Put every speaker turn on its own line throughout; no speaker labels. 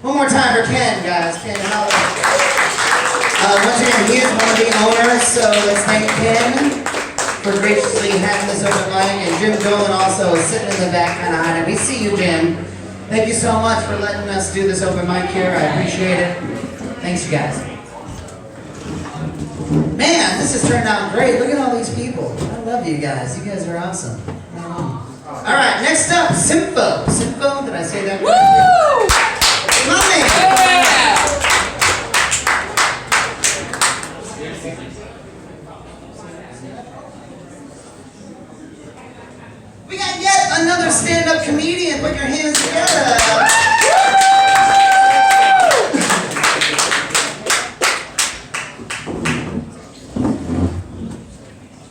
One more time for Ken, guys. Ken, once again, he is one of the owners, so let's thank Ken for graciously having this open mic, and Jim Dolan also is sitting in the back kind of hiding. We see you, Jim. Thank you so much for letting us do this open mic here. I appreciate it. Thanks, you guys. Man, this has turned out great. Look at all these people. I love you guys. You guys are awesome. All right, next up, Sympho. Sympho, did I say that right?
Woo!
Money.
Yeah!
We got yet another stand-up comedian. Put your hands together.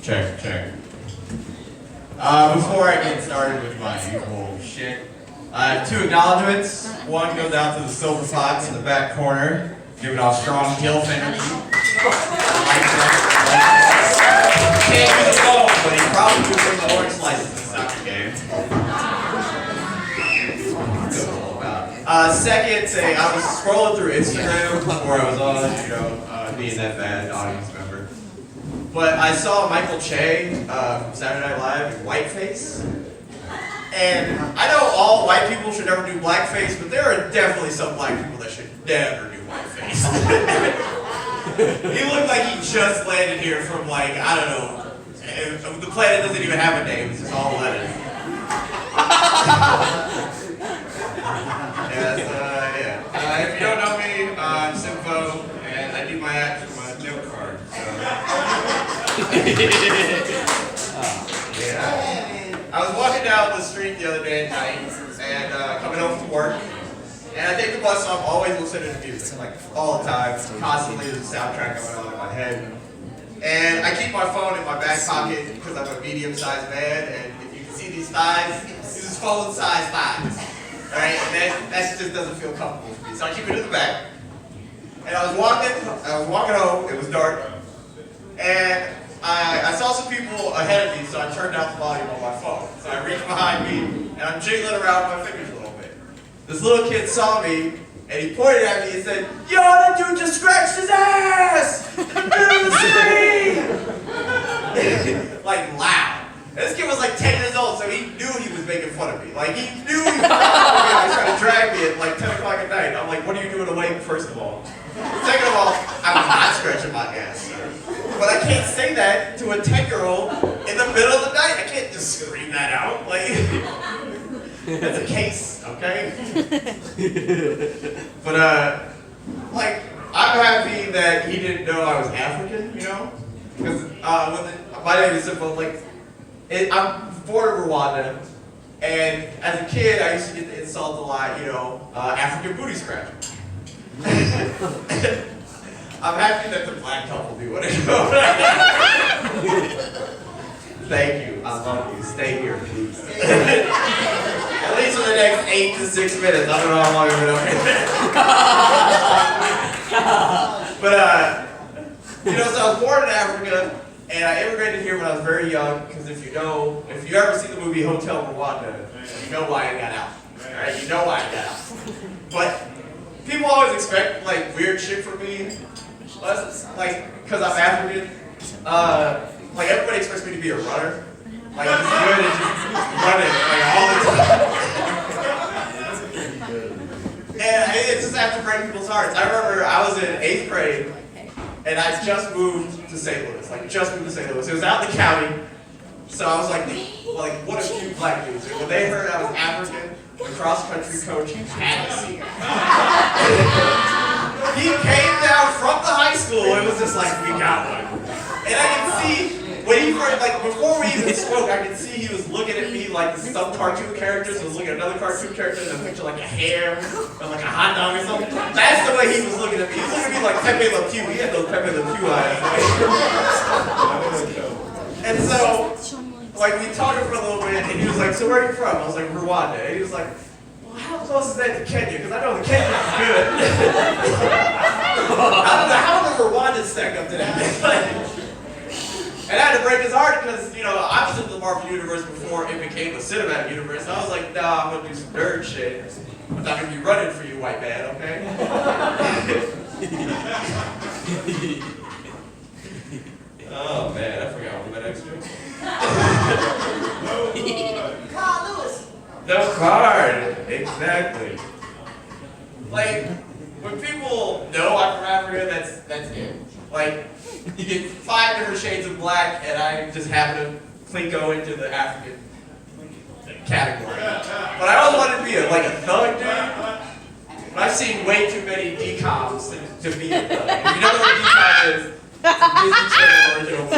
Check. Before I get started with my usual shit, I have two acknowledgements. One goes out to the silver fox in the back corner, giving off strong guilt energy. Can't do the phone, but he probably would bring the orange slices to the soccer game. Second, I was scrolling through Instagram before I was on, being that bad audience member. But I saw Michael Che from Saturday Night Live in whiteface. And I know all white people should never do blackface, but there are definitely some black people that should never do whiteface. He looked like he just landed here from, like, I don't know, the planet doesn't even have a name, it's just all letters. If you don't know me, I'm Sympho, and I do my act with my note card. I was walking down the street the other day at night, and coming home from work, and I take the bus stop, always listening to music, like all the time, constantly there's a soundtrack going on in my head. And I keep my phone in my back pocket because I'm a medium-sized man, and if you can see these thighs, these are phone-sized thighs. Right? And that just doesn't feel comfortable for me. So I keep it in the back. And I was walking home, it was dark, and I saw some people ahead of me, so I turned down the volume on my phone. So I reached behind me, and I'm jiggling around my fingers a little bit. This little kid saw me, and he pointed at me and said, "Yo, that dude just scratched his ass! In the street!" Like loud. And this kid was like 10 years old, so he knew he was making fun of me. Like, he knew he was trying to drag me at like 10 o'clock at night. I'm like, what are you doing awake, first of all? Second of all, I'm not scratching my ass, sir. But I can't say that to a 10-year-old in the middle of the night. I can't just scream that out. Like, that's a case, okay? But, like, I'm happy that he didn't know I was African, you know? Because my name is Sympho, like, I'm born in Rwanda, and as a kid, I used to get the insult a lot, you know, African booty scratcher. I'm happy that the black couple do what I do. Thank you. I love you. Stay here, please. At least for the next 8 to 6 minutes. I don't know how long I've been over here. But, you know, so I was born in Africa. And I immigrated here when I was very young, because if you ever see the movie Hotel Rwanda, you know why I got out. Right? You know why I got out. But people always expect like weird shit from me, like because I'm African. Like everybody expects me to be a runner. Like I'm just good at just running like all the time. And it's just after breaking people's hearts. I remember I was in 8th grade. And I just moved to St. Louis, It was out in the county, so I was like what a few black dudes. When they heard I was African, the cross-country coach had to see me. He came down from the high school and was just like, we got one. And I could see, when he first, like before we even spoke, I could see he was looking at me like some cartoon characters was looking at another cartoon character and a picture like a hair or like a hot dog or something. That's the way he was looking at me. He was looking at me like Pepe Le Pew. He had those Pepe Le Pew eyes. And so, like we talked for a little bit and he was like, so where are you from? I was like, Rwanda. And he was like, well, how close is that to Kenya? Because I know the Kenya's good. I don't know how the Rwandans stack up to that. And I had to break his heart because, you know, I was in the Marvel Universe before it became a cinematic universe. And I was like, nah, I'm gonna do some nerd shit. I'm not gonna be running for you, white man, okay? Oh man, I forgot what my next joke.
Carl Lewis.
The card, exactly. Like, when people know I'm from Africa, that's it. Like, you get 5 different shades of black, and I just happen to clinko into the African category. But I always wanted to be a thug dude. But I've seen way too many decoms to be a thug. If you know what a decom is, it's a Disney Channel original movie.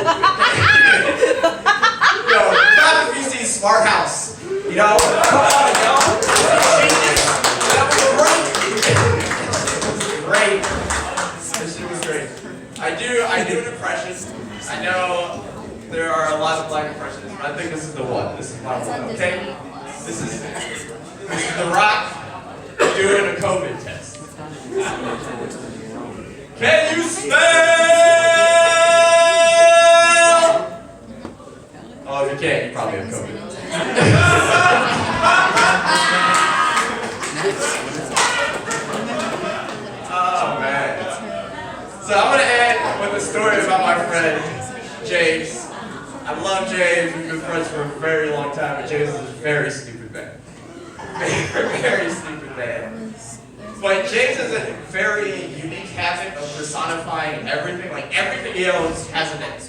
Yo, not if you see Smart House. You know? Come on, yo. That was great. This shit was great. I do an impression. I know there are a lot of black impressions, but I think this is the one. This is my one, okay? This is The Rock doing a COVID test. Can you smell? Oh, if you can't, you probably have COVID. Oh man. So I'm gonna end with a story about my friend James. I love James. We've been friends for a very long time, but James is a very stupid man. Very stupid man. But James has a very unique habit of personifying everything. Like everything he owns has a name.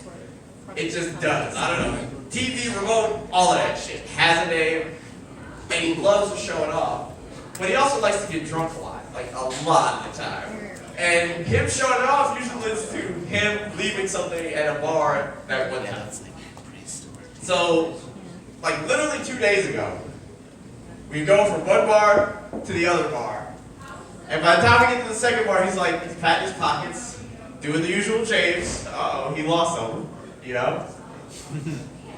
It just does. I don't know. TV, remote, all of that shit has a name. And he loves to show it off. But he also likes to get drunk a lot. Like a lot of the time. And him showing it off usually leads to him leaving something at a bar that wasn't him. So, like literally 2 days ago, we go from one bar to the other bar. And by the time we get to the second bar, he's patting his pockets, doing the usual James. Uh-oh, he lost something, you know?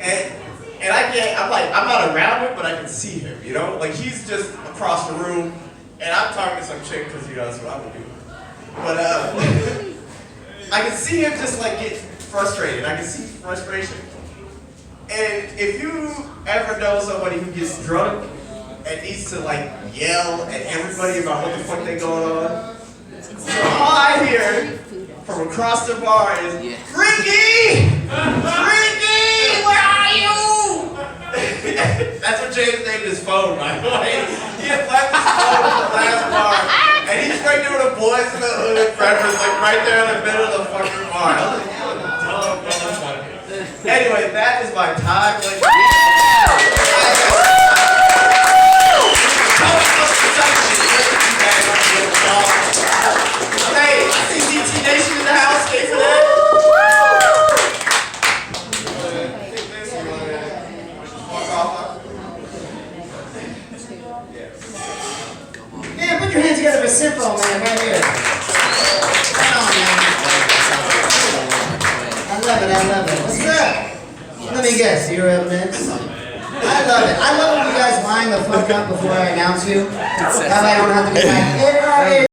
And I'm not around him, but I can see him, you know? Like he's just across the room, and I'm talking to some chick because, you know, that's what I'm gonna do. But I can see him just like get frustrated. I can see frustration. And if you ever know somebody who gets drunk and needs to like yell at everybody about what the fuck they going on, so all I hear from across the bar is, Ricky! Ricky! Where are you? That's what James named his phone, by the way. He had left his phone at the last bar, and he's right doing a Boys in the Hood reference, like right there in the middle of the fucking bar. I was like, what a dumb motherfucker. Anyway, that is my time. Like, hey, I see DT Nation in the house. Stay for that.
Yeah, put your hands together for Simple, man, right here. Come on, man. I love it. What's up? Let me guess, you're up next? I love it. I love when you guys line the fuck up before I announce you. That way I don't have to be like,